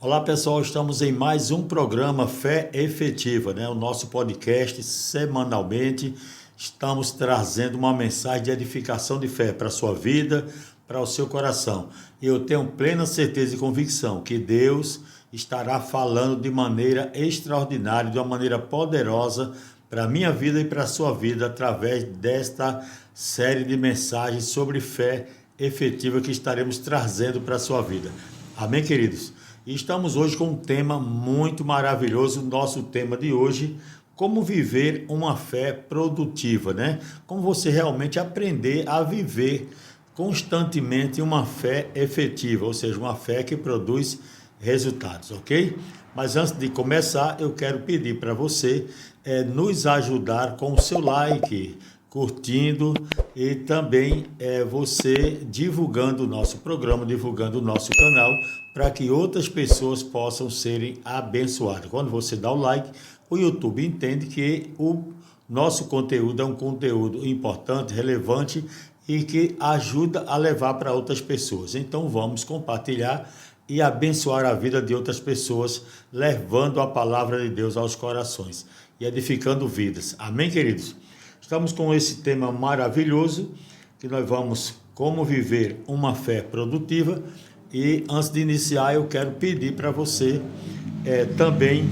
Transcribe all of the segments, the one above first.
Olá pessoal, estamos em mais um programa Fé Efetiva, né? O nosso podcast semanalmente estamos trazendo uma mensagem de edificação de fé para a sua vida, para o seu coração. E eu tenho plena certeza e convicção que Deus estará falando de maneira extraordinária, de uma maneira poderosa para a minha vida e para a sua vida através desta série de mensagens sobre fé efetiva que estaremos trazendo para a sua vida. Amém, queridos? E estamos hoje com um tema muito maravilhoso. O nosso tema de hoje, como viver uma fé produtiva, né? Como você realmente aprender a viver constantemente uma fé efetiva, ou seja, uma fé que produz resultados, ok? Mas antes de começar, eu quero pedir para você nos ajudar com o seu like, curtindo e também você divulgando o nosso programa, divulgando o nosso canal, para que outras pessoas possam serem abençoadas. Quando você dá o like, o YouTube entende que o nosso conteúdo é um conteúdo importante, relevante e que ajuda a levar para outras pessoas. Então vamos compartilhar e abençoar a vida de outras pessoas, levando a palavra de Deus aos corações e edificando vidas. Amém, queridos? Estamos com esse tema maravilhoso, que nós vamos como viver uma fé produtiva. E antes de iniciar, eu quero pedir para você também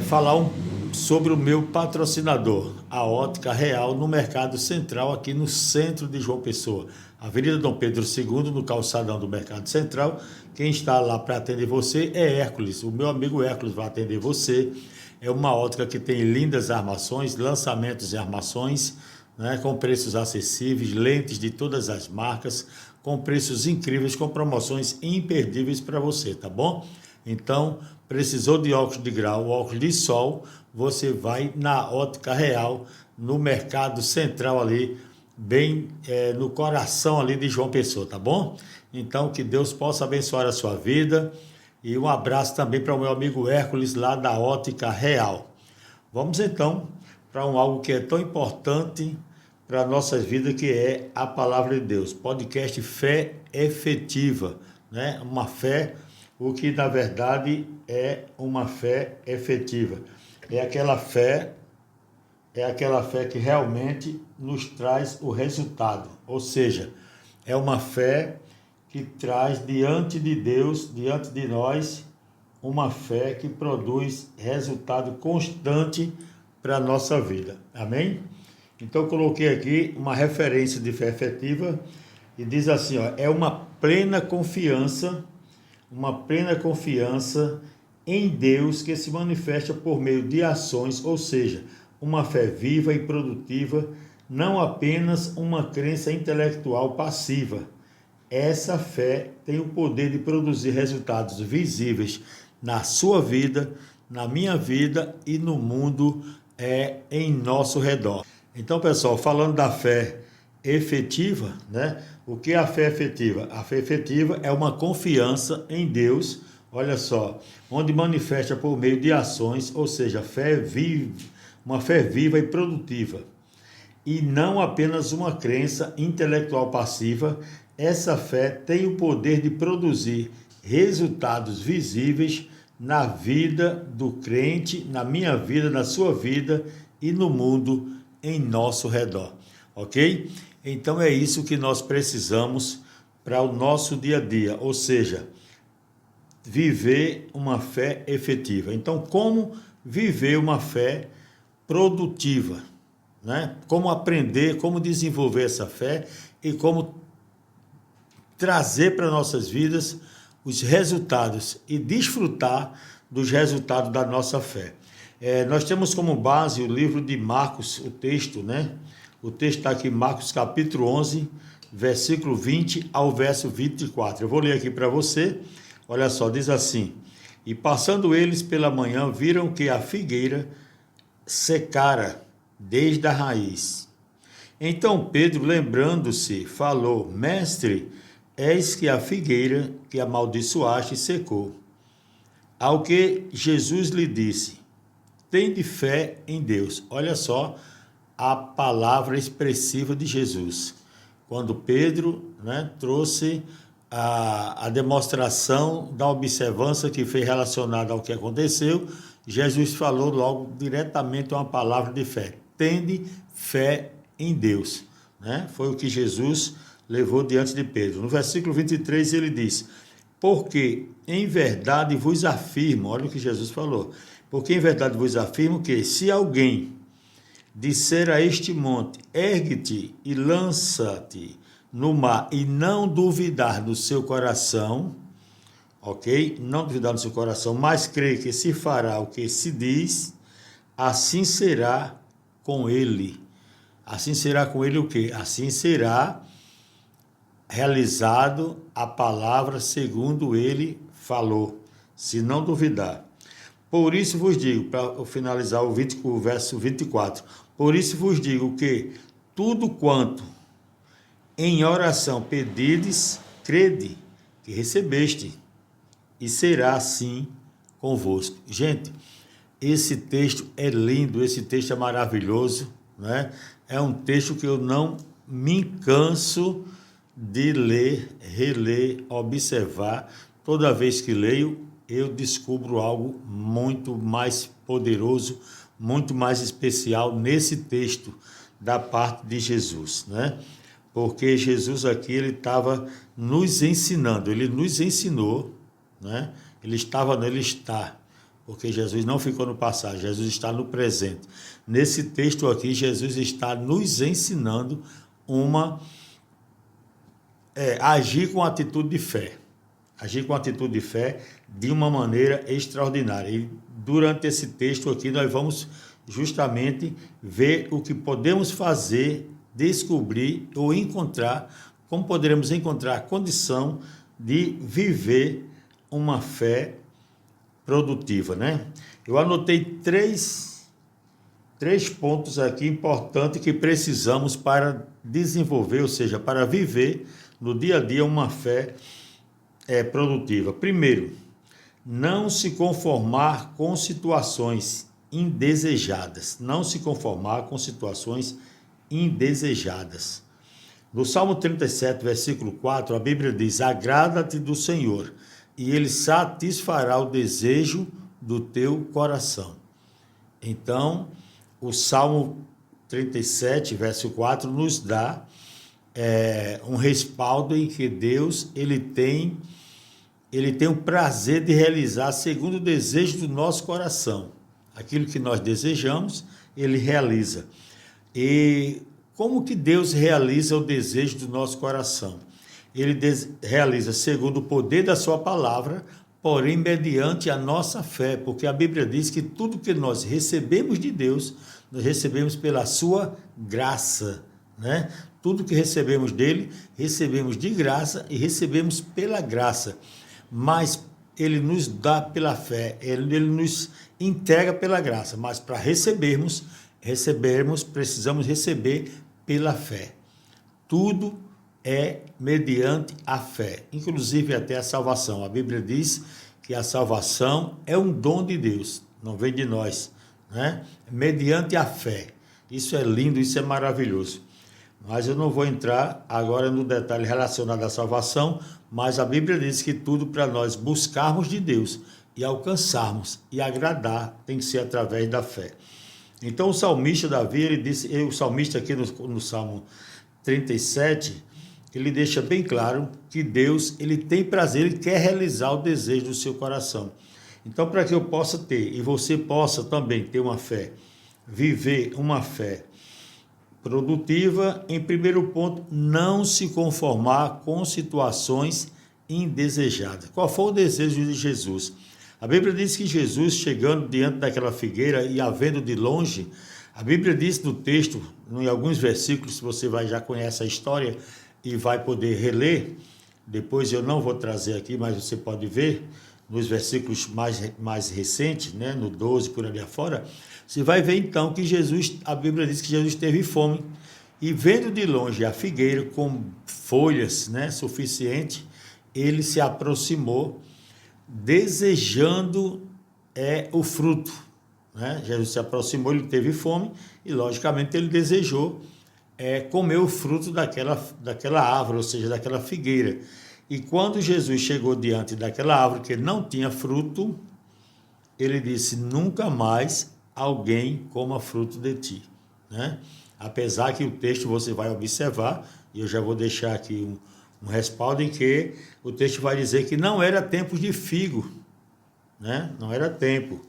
falar sobre o meu patrocinador, a Ótica Real, no Mercado Central, aqui no centro de João Pessoa. Avenida Dom Pedro II, no calçadão do Mercado Central. Quem está lá para atender você é Hércules. O meu amigo Hércules vai atender você. É uma ótica que tem lindas armações, lançamentos e armações, né, com preços acessíveis, lentes de todas as marcas, com preços incríveis, com promoções imperdíveis para você, tá bom? Então, precisou de óculos de grau, óculos de sol, você vai na Ótica Real, no Mercado Central ali, bem no coração ali de João Pessoa, tá bom? Então, que Deus possa abençoar a sua vida. E um abraço também para o meu amigo Hércules, lá da Ótica Real. Vamos então para algo que é tão importante para a nossa vida, que é a Palavra de Deus. Podcast Fé Efetiva, né? Uma fé, o que na verdade é uma fé efetiva. É aquela fé que realmente nos traz o resultado. Ou seja, é uma fé que traz diante de Deus, diante de nós, uma fé que produz resultado constante para a nossa vida. Amém? Então eu coloquei aqui uma referência de fé efetiva e diz assim, ó, é uma plena confiança em Deus que se manifesta por meio de ações, ou seja, uma fé viva e produtiva, não apenas uma crença intelectual passiva. Essa fé tem o poder de produzir resultados visíveis na sua vida, na minha vida e no mundo em nosso redor. Então, pessoal, falando da fé efetiva, né? O que é a fé efetiva? A fé efetiva é uma confiança em Deus, olha só, onde manifesta por meio de ações, ou seja, uma fé viva e produtiva. E não apenas uma crença intelectual passiva. Essa fé tem o poder de produzir resultados visíveis na vida do crente, na minha vida, na sua vida e no mundo em nosso redor, ok? Então é isso que nós precisamos para o nosso dia a dia, ou seja, viver uma fé efetiva. Então, como viver uma fé produtiva, né? Como aprender, como desenvolver essa fé e como trazer para nossas vidas os resultados e desfrutar dos resultados da nossa fé. Nós temos como base o livro de Marcos, o texto, né? O texto está aqui, Marcos capítulo 11, versículo 20 ao verso 24. Eu vou ler aqui para você. Olha só, diz assim: E passando eles pela manhã, viram que a figueira secara desde a raiz. Então Pedro, lembrando-se, falou: Mestre, eis que a figueira que amaldiçoaste secou. Ao que Jesus lhe disse: Tende fé em Deus. Olha só a palavra expressiva de Jesus. Quando Pedro, né, trouxe a demonstração da observância que foi relacionada ao que aconteceu, Jesus falou logo diretamente uma palavra de fé. Tende fé em Deus. Né? Foi o que Jesus levou diante de Pedro. No versículo 23 ele diz, porque em verdade vos afirmo, olha o que Jesus falou, porque em verdade vos afirmo que se alguém disser a este monte, ergue-te e lança-te no mar, e não duvidar do seu coração, ok? Não duvidar do seu coração, mas crer que se fará o que se diz, assim será com ele. Assim será com ele o quê? Assim será realizado a palavra segundo ele falou, se não duvidar. Por isso vos digo, para finalizar o verso 24, por isso vos digo que tudo quanto em oração pedides, crede que recebeste, e será assim convosco. Gente, esse texto é lindo, esse texto é maravilhoso, né? É um texto que eu não me canso de ler, reler, observar. Toda vez que leio, eu descubro algo muito mais poderoso, muito mais especial nesse texto da parte de Jesus, né? Porque Jesus aqui, ele estava nos ensinando, ele nos ensinou, né? Ele está, porque Jesus não ficou no passado, Jesus está no presente. Nesse texto aqui, Jesus está nos ensinando agir com atitude de fé. Agir com atitude de fé de uma maneira extraordinária. E durante esse texto aqui, nós vamos justamente ver o que podemos fazer, descobrir ou encontrar, como poderemos encontrar a condição de viver uma fé produtiva, né? Eu anotei três pontos aqui importantes que precisamos para desenvolver, ou seja, para viver no dia a dia uma fé produtiva. Primeiro, não se conformar com situações indesejadas. Não se conformar com situações indesejadas. No Salmo 37, versículo 4, a Bíblia diz, agrada-te do Senhor, e Ele satisfará o desejo do teu coração. Então, o Salmo 37, verso 4, nos dá um respaldo em que Deus ele tem o prazer de realizar segundo o desejo do nosso coração. Aquilo que nós desejamos, ele realiza. E como que Deus realiza o desejo do nosso coração? Ele realiza segundo o poder da sua palavra, porém mediante a nossa fé, porque a Bíblia diz que tudo que nós recebemos de Deus, nós recebemos pela sua graça, né? Tudo que recebemos dele, recebemos de graça e recebemos pela graça. Mas ele nos dá pela fé, ele nos entrega pela graça, mas para recebermos, precisamos receber pela fé. Tudo é mediante a fé, inclusive até a salvação. A Bíblia diz que a salvação é um dom de Deus, não vem de nós, né? Mediante a fé. Isso é lindo, isso é maravilhoso. Mas eu não vou entrar agora no detalhe relacionado à salvação, mas a Bíblia diz que tudo para nós buscarmos de Deus e alcançarmos e agradar tem que ser através da fé. Então o salmista Davi, ele disse, o salmista aqui no Salmo 37, ele deixa bem claro que Deus, ele tem prazer, ele quer realizar o desejo do seu coração. Então, para que eu possa ter, e você possa também ter uma fé, viver uma fé produtiva, em primeiro ponto, não se conformar com situações indesejadas. Qual foi o desejo de Jesus? A Bíblia diz que Jesus, chegando diante daquela figueira e a vendo de longe, a Bíblia diz no texto, em alguns versículos, se você já conhece a história e vai poder reler, depois eu não vou trazer aqui, mas você pode ver, nos versículos mais recentes, né, no 12, por ali afora, você vai ver então que Jesus, a Bíblia diz que Jesus teve fome, e vendo de longe a figueira com folhas, né, suficiente, ele se aproximou, desejando o fruto, né? Jesus se aproximou, ele teve fome, e logicamente ele desejou comer o fruto daquela árvore, ou seja, daquela figueira. E quando Jesus chegou diante daquela árvore que não tinha fruto, ele disse: nunca mais alguém coma fruto de ti, né? Apesar que o texto você vai observar, e eu já vou deixar aqui um respaldo em que o texto vai dizer que não era tempo de figo, né? Não era tempo.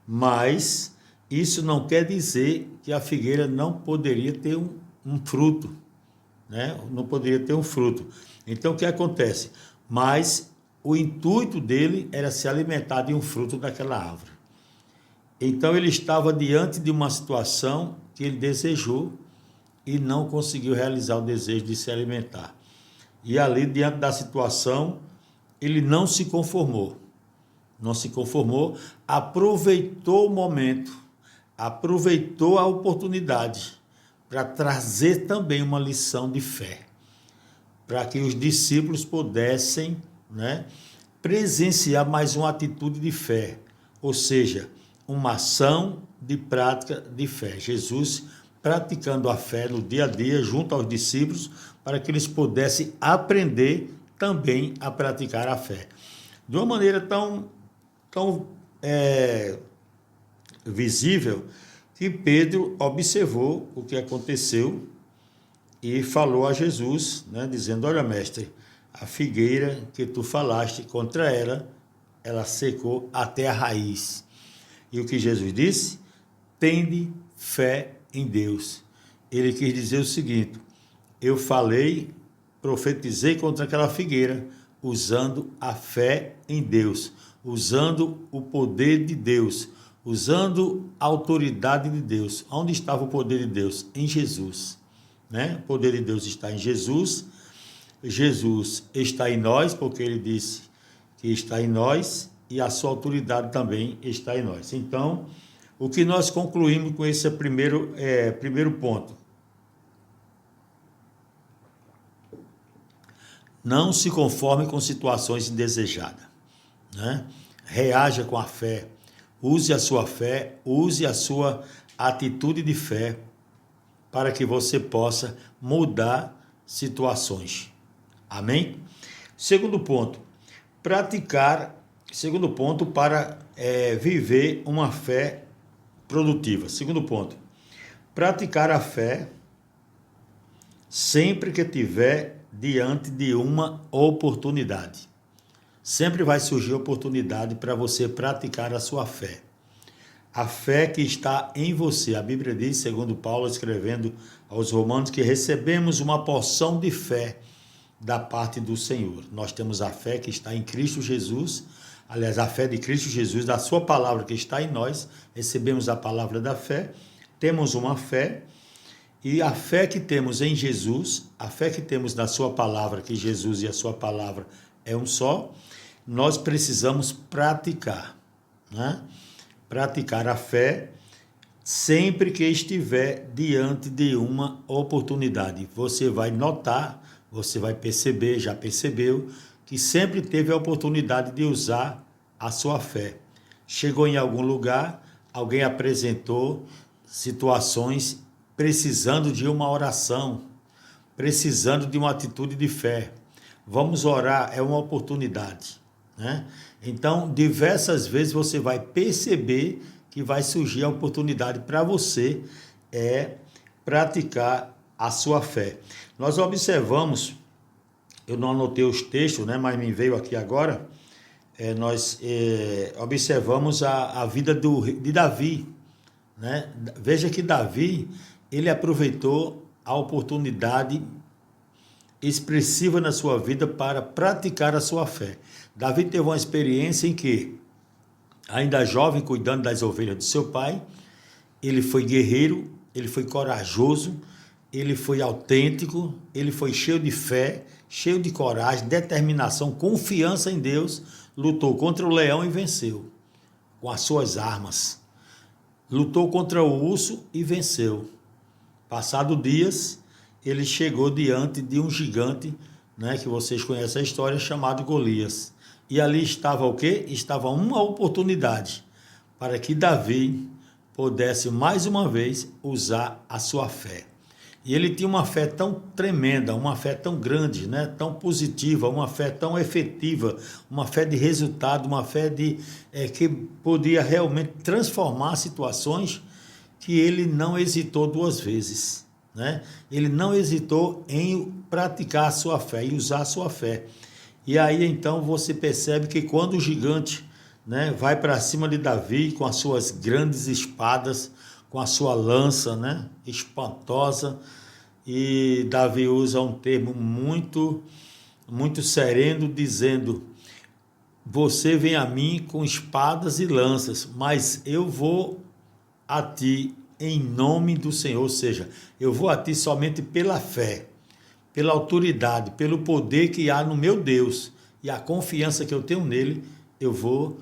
Mas isso não quer dizer que a figueira não poderia ter um fruto, né? Não poderia ter um fruto. Então, o que acontece? Mas o intuito dele era se alimentar de um fruto daquela árvore. Então, ele estava diante de uma situação que ele desejou e não conseguiu realizar o desejo de se alimentar. E ali, diante da situação, ele não se conformou. Não se conformou, aproveitou o momento, aproveitou a oportunidade para trazer também uma lição de fé, para que os discípulos pudessem, né, presenciar mais uma atitude de fé, ou seja, uma ação de prática de fé. Jesus praticando a fé no dia a dia junto aos discípulos, para que eles pudessem aprender também a praticar a fé. De uma maneira tão visível, que Pedro observou o que aconteceu e falou a Jesus, né, dizendo: olha, mestre, a figueira que tu falaste contra ela secou até a raiz. E o que Jesus disse? Tende fé em Deus. Ele quis dizer o seguinte: eu falei, profetizei contra aquela figueira, usando a fé em Deus, usando o poder de Deus, usando a autoridade de Deus. Onde estava o poder de Deus? Em Jesus, né? O poder de Deus está em Jesus. Jesus está em nós, porque ele disse que está em nós, e a sua autoridade também está em nós. Então, o que nós concluímos com esse primeiro ponto? Não se conforme com situações indesejadas, né? Reaja com a fé, use a sua fé, use a sua atitude de fé para que você possa mudar situações. Amém? Segundo ponto para viver uma fé produtiva. Segundo ponto, praticar a fé sempre que tiver diante de uma oportunidade. Sempre vai surgir oportunidade para você praticar a sua fé. A fé que está em você. A Bíblia diz, segundo Paulo escrevendo aos Romanos, que recebemos uma porção de fé da parte do Senhor. Nós temos a fé que está em Cristo Jesus, aliás, a fé de Cristo Jesus, da sua palavra que está em nós, recebemos a palavra da fé, temos uma fé, e a fé que temos em Jesus, a fé que temos na sua palavra, que Jesus e a sua palavra é um só, nós precisamos praticar, né? Praticar a fé sempre que estiver diante de uma oportunidade. Você vai notar, você vai perceber, já percebeu, que sempre teve a oportunidade de usar a sua fé. Chegou em algum lugar, alguém apresentou situações precisando de uma oração, precisando de uma atitude de fé. Vamos orar, é uma oportunidade, né? Então, diversas vezes você vai perceber que vai surgir a oportunidade para você praticar a sua fé. Nós observamos, eu não anotei os textos, né, mas me veio aqui agora, nós observamos a vida de Davi, né? Veja que Davi, ele aproveitou a oportunidade expressiva na sua vida para praticar a sua fé. Davi teve uma experiência em que, ainda jovem, cuidando das ovelhas de seu pai, ele foi guerreiro, ele foi corajoso, ele foi autêntico, ele foi cheio de fé, cheio de coragem, determinação, confiança em Deus, lutou contra o leão e venceu, com as suas armas. Lutou contra o urso e venceu. Passado dias, ele chegou diante de um gigante, né, que vocês conhecem a história, chamado Golias. E ali estava o quê? Estava uma oportunidade para que Davi pudesse mais uma vez usar a sua fé. E ele tinha uma fé tão tremenda, uma fé tão grande, né? Tão positiva, uma fé tão efetiva, uma fé de resultado, uma fé que podia realmente transformar situações, que ele não hesitou duas vezes, né? Ele não hesitou em praticar a sua fé e usar a sua fé. E aí então você percebe que quando o gigante, né, vai para cima de Davi com as suas grandes espadas, com a sua lança, né, espantosa, e Davi usa um termo muito sereno, dizendo: você vem a mim com espadas e lanças, mas eu vou a ti em nome do Senhor. Ou seja, eu vou a ti somente pela fé, pela autoridade, pelo poder que há no meu Deus e a confiança que eu tenho nele, eu vou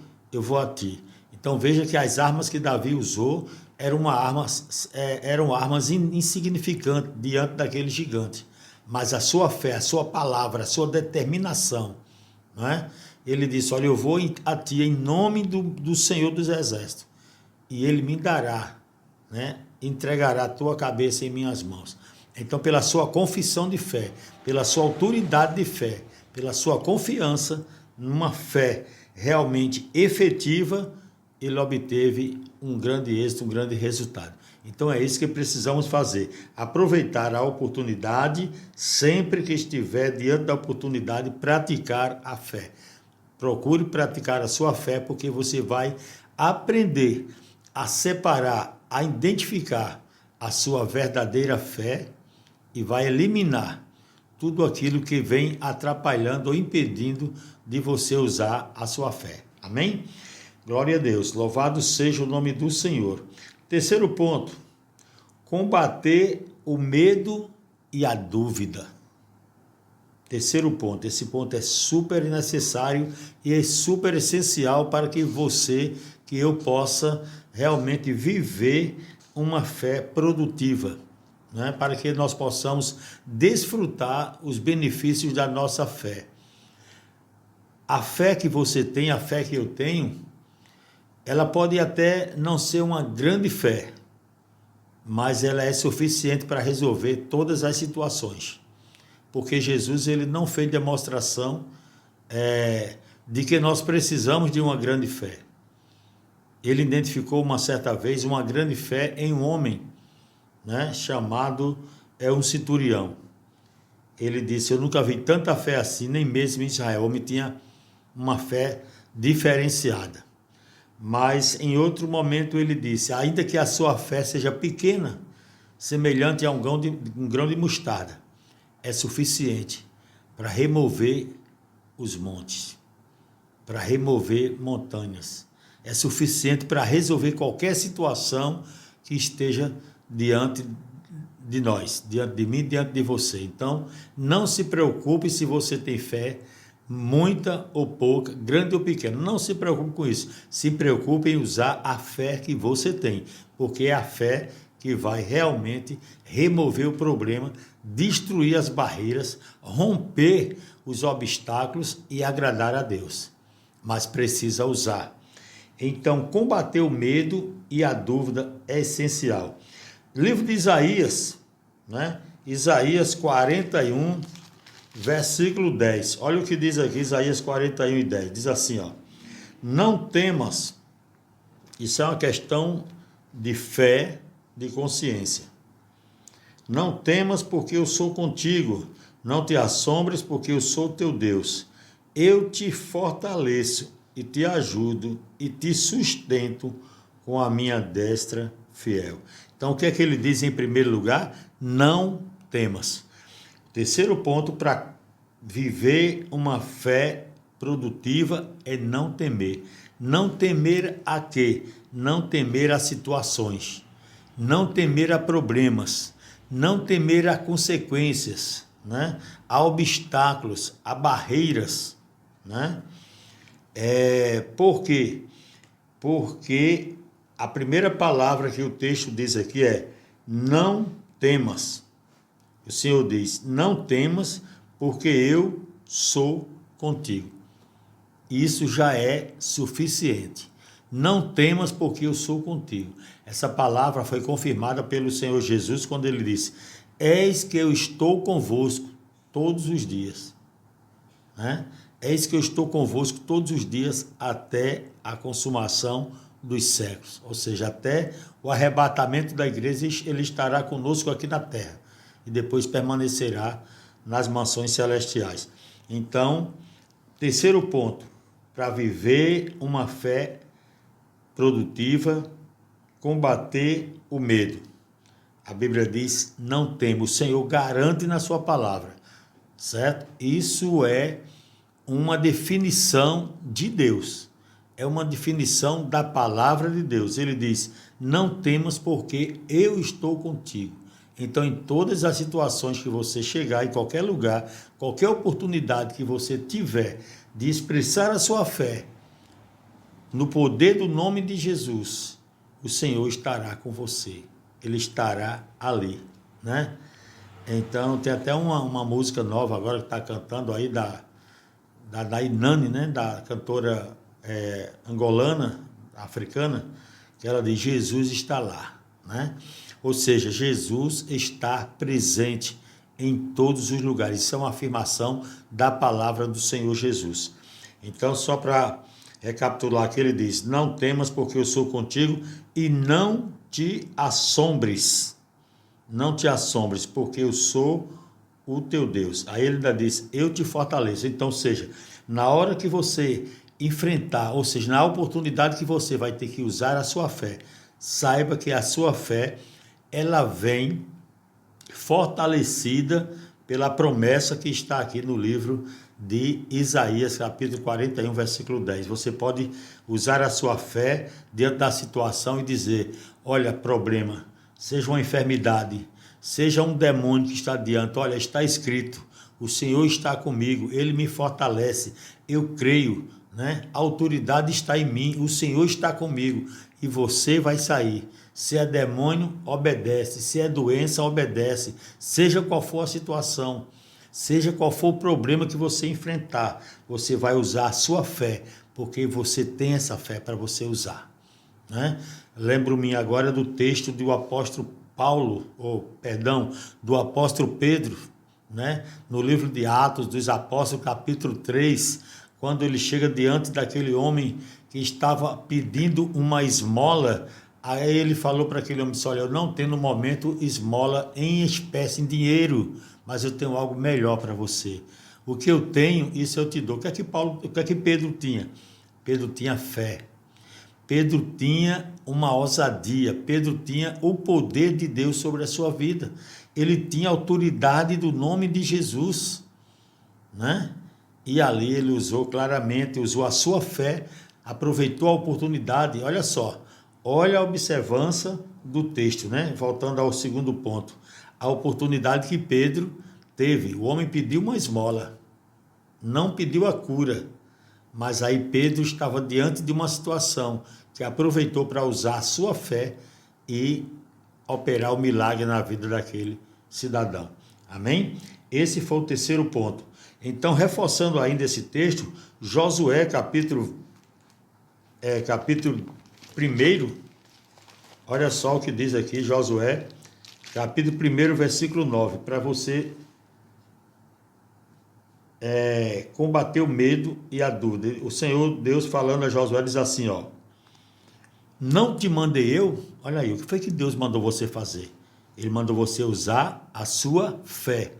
a ti. Então veja que as armas que Davi usou eram armas insignificantes diante daquele gigante. Mas a sua fé, a sua palavra, a sua determinação, não é? Ele disse: olha, eu vou a ti em nome do Senhor dos Exércitos, e ele me dará, né? Entregará a tua cabeça em minhas mãos. Então, pela sua confissão de fé, pela sua autoridade de fé, pela sua confiança numa fé realmente efetiva, ele obteve um grande êxito, um grande resultado. Então é isso que precisamos fazer: aproveitar a oportunidade, sempre que estiver diante da oportunidade, praticar a fé. Procure praticar a sua fé, porque você vai aprender a separar, a identificar a sua verdadeira fé e vai eliminar tudo aquilo que vem atrapalhando ou impedindo de você usar a sua fé. Amém? Glória a Deus, louvado seja o nome do Senhor. Terceiro ponto: combater o medo e a dúvida. Terceiro ponto, esse ponto é super necessário e é super essencial para que eu possa realmente viver uma fé produtiva, né? Para que nós possamos desfrutar os benefícios da nossa fé. A fé que você tem, a fé que eu tenho, ela pode até não ser uma grande fé, mas ela é suficiente para resolver todas as situações. Porque Jesus, ele não fez demonstração de que nós precisamos de uma grande fé. Ele identificou uma certa vez uma grande fé em um homem, né, chamado um centurião. Ele disse: eu nunca vi tanta fé assim, nem mesmo em Israel. O homem tinha uma fé diferenciada. Mas em outro momento ele disse: ainda que a sua fé seja pequena, semelhante a um grão de mostarda, é suficiente para remover os montes, para remover montanhas. É suficiente para resolver qualquer situação que esteja diante de nós, diante de mim, diante de você. Então, não se preocupe se você tem fé, muita ou pouca, grande ou pequena. Não se preocupe com isso. Se preocupe em usar a fé que você tem, porque é a fé que vai realmente remover o problema, destruir as barreiras, romper os obstáculos e agradar a Deus. Mas precisa usar. Então, combater o medo e a dúvida é essencial. Livro de Isaías, né? Isaías 41, versículo 10. Olha o que diz aqui, Isaías 41 e 10. Diz assim, ó: não temas. Isso é uma questão de fé, de consciência. Não temas, porque eu sou contigo. Não te assombres, porque eu sou teu Deus. Eu te fortaleço e te ajudo e te sustento com a minha destra fiel. Então, o que é que ele diz em primeiro lugar? Não temas. Terceiro ponto para viver uma fé produtiva é não temer. Não temer a quê? Não temer a situações. Não temer a problemas. Não temer a consequências, né? A obstáculos, a barreiras, né? Por quê? Porque a primeira palavra que o texto diz aqui é não temas. O Senhor diz: não temas, porque eu sou contigo. Isso já é suficiente. Não temas, porque eu sou contigo. Essa palavra foi confirmada pelo Senhor Jesus quando ele disse: eis que eu estou convosco todos os dias, né? Eis que eu estou convosco todos os dias até a consumação dos séculos. Ou seja, até o arrebatamento da igreja, ele estará conosco aqui na terra e depois permanecerá nas mansões celestiais. Então, terceiro ponto, para viver uma fé produtiva, combater o medo. A Bíblia diz, não temos, o Senhor garante na sua palavra, certo? Isso é uma definição de Deus, é uma definição da palavra de Deus. Ele diz, não temas porque eu estou contigo. Então, em todas as situações que você chegar, em qualquer lugar, qualquer oportunidade que você tiver de expressar a sua fé no poder do nome de Jesus, o Senhor estará com você, ele estará ali, né? Então, tem até uma música nova agora que está cantando aí da Inani, né? Da cantora angolana, africana, que ela diz, Jesus está lá, né? Ou seja, Jesus está presente em todos os lugares. Isso é uma afirmação da palavra do Senhor Jesus. Então, só para recapitular aqui, ele diz, não temas porque eu sou contigo e não te assombres. Não te assombres, porque eu sou o teu Deus. Aí ele ainda diz, eu te fortaleço. Então, seja, na hora que você enfrentar, ou seja, na oportunidade que você vai ter que usar a sua fé, saiba que a sua fé, ela vem fortalecida pela promessa que está aqui no livro de Isaías, capítulo 41, versículo 10. Você pode usar a sua fé diante da situação e dizer, olha, problema, seja uma enfermidade, seja um demônio que está diante, olha, está escrito, o Senhor está comigo, Ele me fortalece, eu creio, né? A autoridade está em mim, o Senhor está comigo e você vai sair. Se é demônio, obedece, se é doença, obedece, seja qual for a situação, seja qual for o problema que você enfrentar, você vai usar a sua fé, porque você tem essa fé para você usar, né? Lembro-me agora do texto do apóstolo do apóstolo Pedro, né? No livro de Atos dos Apóstolos, capítulo 3, quando ele chega diante daquele homem que estava pedindo uma esmola. Aí ele falou para aquele homem, disse, olha, eu não tenho no momento esmola em espécie, em dinheiro, mas eu tenho algo melhor para você. O que eu tenho, isso eu te dou. O que é que Pedro tinha? Pedro tinha fé. Pedro tinha uma ousadia. Pedro tinha o poder de Deus sobre a sua vida. Ele tinha autoridade do nome de Jesus, né? E ali ele usou claramente, usou a sua fé, aproveitou a oportunidade. Olha só. Olha a observância do texto, né? Voltando ao segundo ponto. A oportunidade que Pedro teve. O homem pediu uma esmola, não pediu a cura. Mas aí Pedro estava diante de uma situação que aproveitou para usar a sua fé e operar o milagre na vida daquele cidadão. Amém? Esse foi o terceiro ponto. Então, reforçando ainda esse texto, Josué, capítulo 1, olha só o que diz aqui, Josué, capítulo 1, versículo 9, para você combater o medo e a dúvida. O Senhor Deus falando a Josué diz assim, ó, não te mandei eu, olha aí, o que foi que Deus mandou você fazer? Ele mandou você usar a sua fé.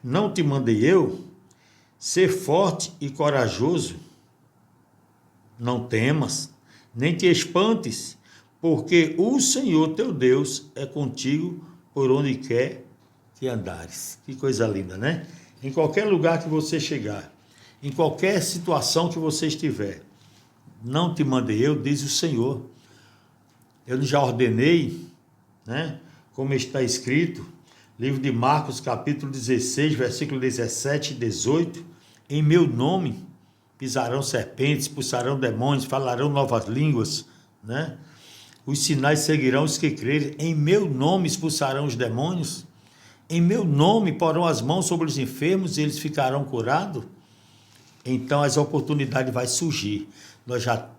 Não te mandei eu, ser forte e corajoso, não temas, nem te espantes, porque o Senhor teu Deus é contigo por onde quer que andares. Que coisa linda, né? Em qualquer lugar que você chegar, em qualquer situação que você estiver, não te mandei eu, diz o Senhor. Eu já ordenei, né? Como está escrito, livro de Marcos, capítulo 16, versículo 17 e 18, em meu nome pisarão serpentes, expulsarão demônios, falarão novas línguas, né? Os sinais seguirão os que crerem. Em meu nome expulsarão os demônios. Em meu nome porão as mãos sobre os enfermos e eles ficarão curados. Então as oportunidades vão surgir.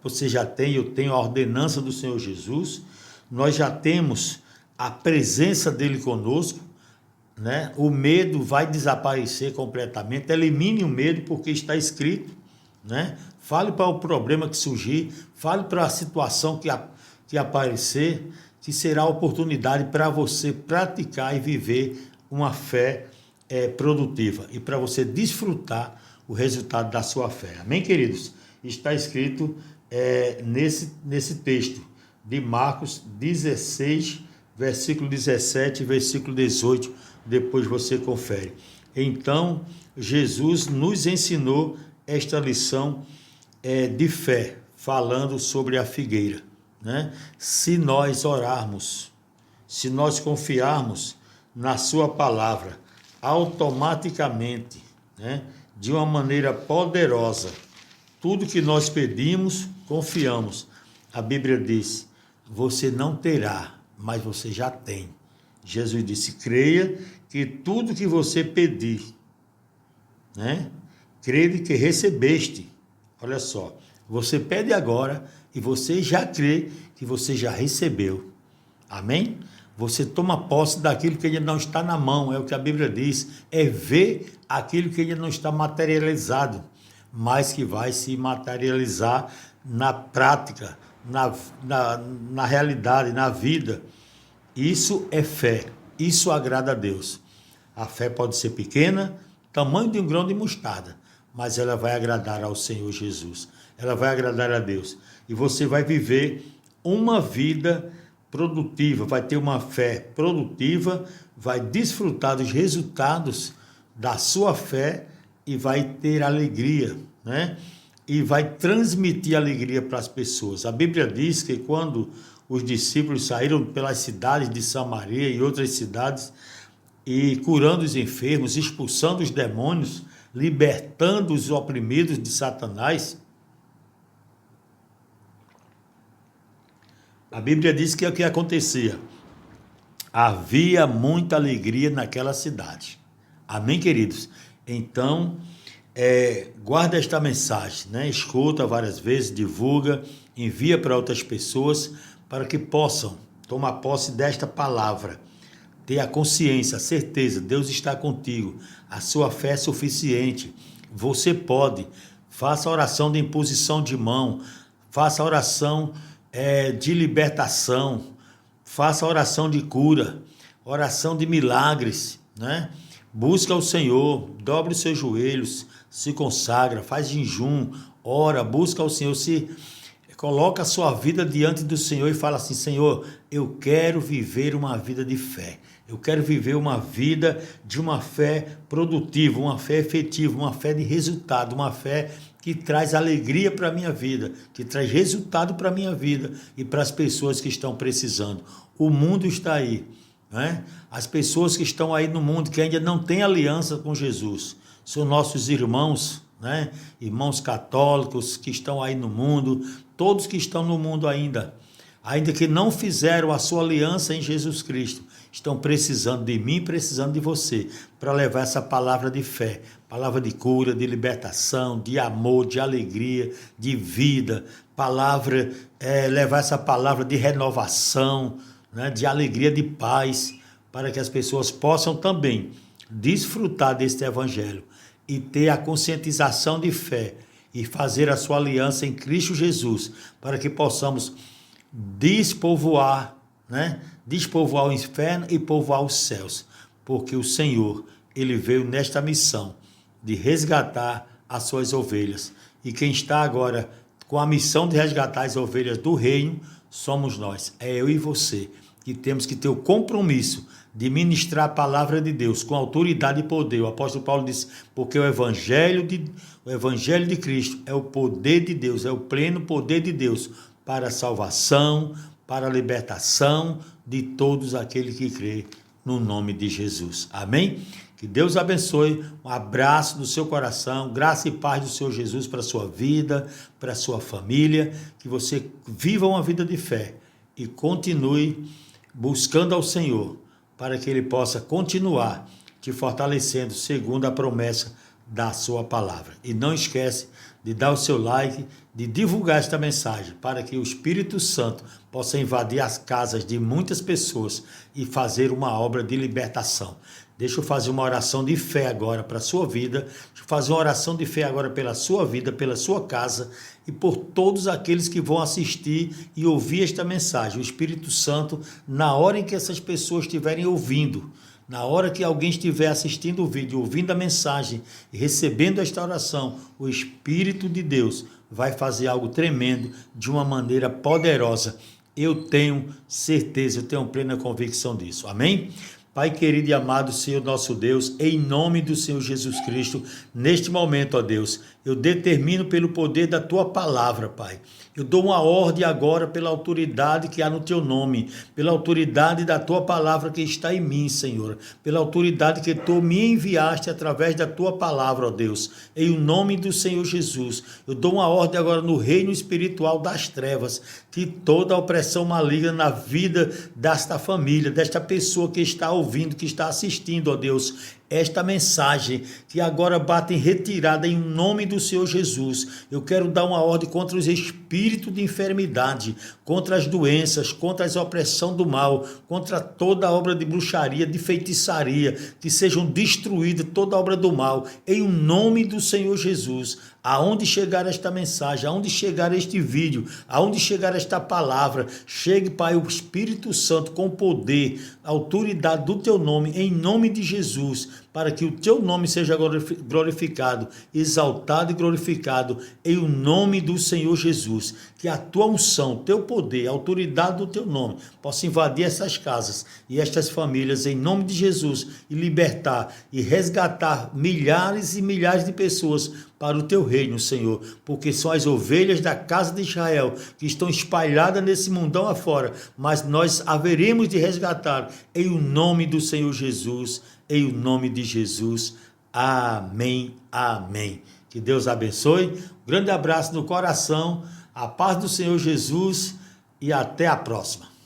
Você já tem, eu tenho a ordenança do Senhor Jesus. Nós já temos a presença dele conosco. né? O medo vai desaparecer completamente. Elimine o medo, porque está escrito, né? Fale para o problema que surgir, fale para a situação que aparecer, que será a oportunidade para você praticar e viver uma fé produtiva e para você desfrutar o resultado da sua fé. Amém, queridos? Está escrito nesse texto de Marcos 16, versículo 17 e versículo 18, depois você confere. Então, Jesus nos ensinou esta lição de fé, falando sobre a figueira, né? Se nós orarmos, se nós confiarmos na sua palavra, automaticamente, né, de uma maneira poderosa, tudo que nós pedimos, confiamos. A Bíblia diz, você não terá, mas você já tem. Jesus disse, creia que tudo que você pedir, né, crede que recebeste. Olha só, você pede agora e você já crê que você já recebeu. Amém? Você toma posse daquilo que ainda não está na mão, é o que a Bíblia diz, é ver aquilo que ainda não está materializado, mas que vai se materializar na prática, na realidade, na vida. Isso é fé, isso agrada a Deus. A fé pode ser pequena, tamanho de um grão de mostarda, mas ela vai agradar ao Senhor Jesus, ela vai agradar a Deus. E você vai viver uma vida produtiva, vai ter uma fé produtiva, vai desfrutar dos resultados da sua fé e vai ter alegria, né? E vai transmitir alegria para as pessoas. A Bíblia diz que quando os discípulos saíram pelas cidades de Samaria e outras cidades e curando os enfermos, expulsando os demônios, libertando os oprimidos de Satanás, a Bíblia diz que é o que acontecia. Havia muita alegria naquela cidade. Amém, queridos? Então, guarda esta mensagem, né? Escuta várias vezes, divulga, envia para outras pessoas para que possam tomar posse desta palavra. Ter a consciência, a certeza, Deus está contigo. A sua fé é suficiente. Você pode. Faça a oração de imposição de mão. Faça a oração de libertação, faça oração de cura, oração de milagres, né? Busca o Senhor, dobre os seus joelhos, se consagra, faz jejum, ora, busca o Senhor, se coloca a sua vida diante do Senhor e fala assim, Senhor, eu quero viver uma vida de fé, eu quero viver uma vida de uma fé produtiva, uma fé efetiva, uma fé de resultado, uma fé que traz alegria para a minha vida, que traz resultado para a minha vida e para as pessoas que estão precisando. O mundo está aí, né? As pessoas que estão aí no mundo, que ainda não têm aliança com Jesus, são nossos irmãos, né? Irmãos católicos que estão aí no mundo, todos que estão no mundo ainda que não fizeram a sua aliança em Jesus Cristo, estão precisando de mim, precisando de você, para levar essa palavra de fé, palavra de cura, de libertação, de amor, de alegria, de vida, palavra, levar essa palavra de renovação, né, de alegria, de paz, para que as pessoas possam também desfrutar deste evangelho e ter a conscientização de fé e fazer a sua aliança em Cristo Jesus, para que possamos despovoar, né? Despovoar o inferno e povoar os céus, porque o Senhor, ele veio nesta missão de resgatar as suas ovelhas, e quem está agora com a missão de resgatar as ovelhas do reino, somos nós, é eu e você, que temos que ter o compromisso de ministrar a palavra de Deus com autoridade e poder. O apóstolo Paulo disse, porque o evangelho de Cristo é o poder de Deus, é o pleno poder de Deus, para a salvação, para a libertação de todos aqueles que crêem no nome de Jesus. Amém? Que Deus abençoe, um abraço no seu coração, graça e paz do Senhor Jesus para a sua vida, para a sua família, que você viva uma vida de fé e continue buscando ao Senhor, para que Ele possa continuar te fortalecendo segundo a promessa da sua palavra. E não esquece de dar o seu like, de divulgar esta mensagem, para que o Espírito Santo possa invadir as casas de muitas pessoas e fazer uma obra de libertação. Deixa eu fazer uma oração de fé agora para a sua vida. Deixa eu fazer uma oração de fé agora pela sua vida, pela sua casa e por todos aqueles que vão assistir e ouvir esta mensagem. O Espírito Santo, na hora em que essas pessoas estiverem ouvindo, na hora que alguém estiver assistindo o vídeo, ouvindo a mensagem e recebendo esta oração, o Espírito de Deus vai fazer algo tremendo de uma maneira poderosa. Eu tenho certeza, eu tenho plena convicção disso. Amém? Pai querido e amado Senhor nosso Deus, em nome do Senhor Jesus Cristo, neste momento, ó Deus, eu determino pelo poder da Tua palavra, Pai. Eu dou uma ordem agora pela autoridade que há no Teu nome, pela autoridade da Tua palavra que está em mim, Senhor, pela autoridade que Tu me enviaste através da Tua palavra, ó Deus, em o nome do Senhor Jesus. Eu dou uma ordem agora no reino espiritual das trevas, que toda a opressão maligna na vida desta família, desta pessoa que está ouvindo, que está assistindo, ó Deus, esta mensagem que agora bate em retirada em nome do Senhor Jesus. Eu quero dar uma ordem contra os espíritos de enfermidade, contra as doenças, contra a opressão do mal, contra toda obra de bruxaria, de feitiçaria, que sejam destruídas toda obra do mal, em nome do Senhor Jesus. Aonde chegar esta mensagem, aonde chegar este vídeo, aonde chegar esta palavra, chegue, Pai, o Espírito Santo com poder, autoridade do Teu nome, em nome de Jesus, para que o Teu nome seja glorificado, exaltado e glorificado, em o nome do Senhor Jesus. Que a Tua unção, Teu poder, a autoridade do Teu nome, possa invadir essas casas e estas famílias, em nome de Jesus, e libertar e resgatar milhares e milhares de pessoas para o Teu reino, Senhor, porque são as ovelhas da casa de Israel que estão espalhadas nesse mundão afora, mas nós haveremos de resgatar em o nome do Senhor Jesus, em o nome de Jesus. Amém, amém. Que Deus abençoe, um grande abraço no coração, a paz do Senhor Jesus e até a próxima.